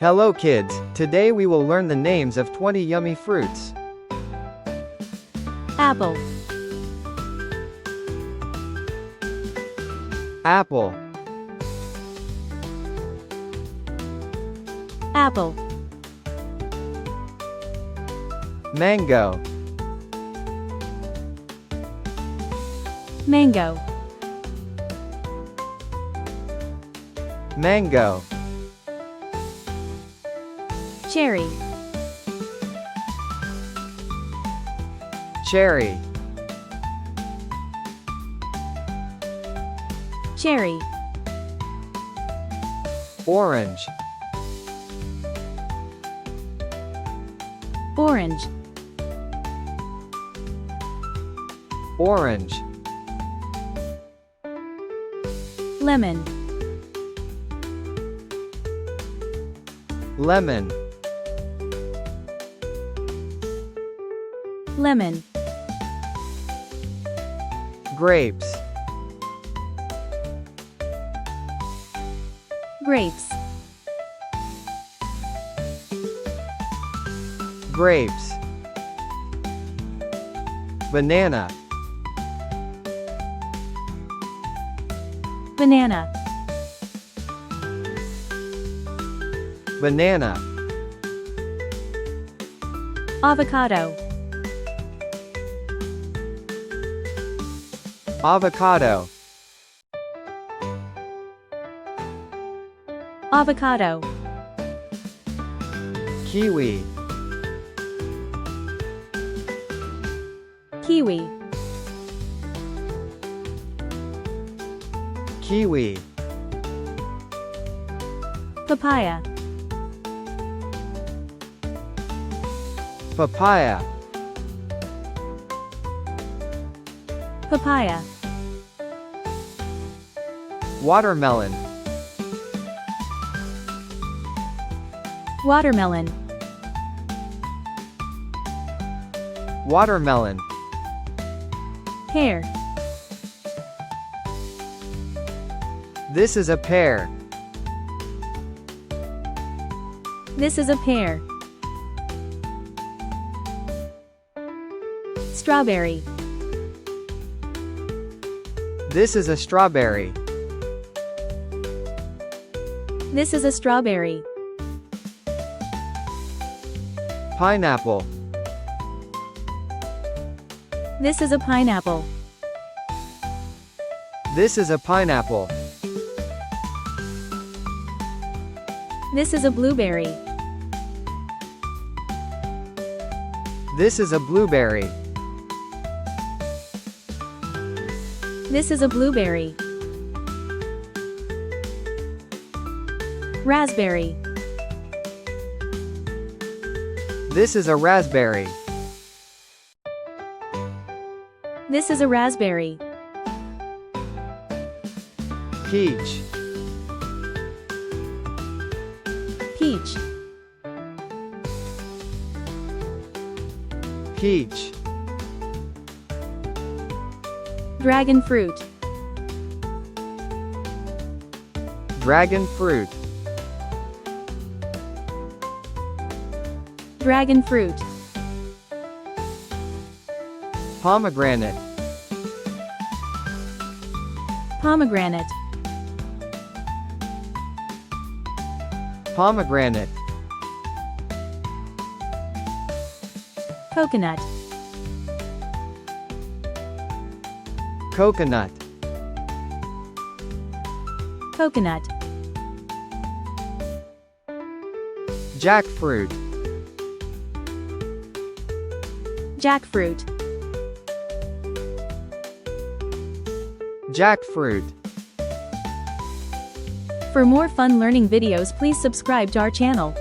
Hello kids, today we will learn the names of 20 yummy fruits. Apple, Apple, apple, mango, mango, mango, cherry, cherry, cherry, orange, orange, orange, lemon, lemon, lemon, grapes, grapes, grapes, banana, banana, banana, avocado, avocado, avocado, kiwi, kiwi, kiwi, papaya, papaya, papaya, watermelon, watermelon, watermelon, pear, this is a pear, this is a pear, strawberry, this is a strawberry, this is a strawberry, pineapple, this is a pineapple, this is a pineapple, this is a blueberry, this is a blueberry, this is a blueberry, raspberry, this is a raspberry, this is a raspberry, peach, peach, peach, dragon fruit, dragon fruit, dragon fruit, pomegranate, pomegranate, pomegranate, coconut, coconut, coconut, jackfruit, jackfruit, jackfruit. For more fun learning videos, please subscribe to our channel.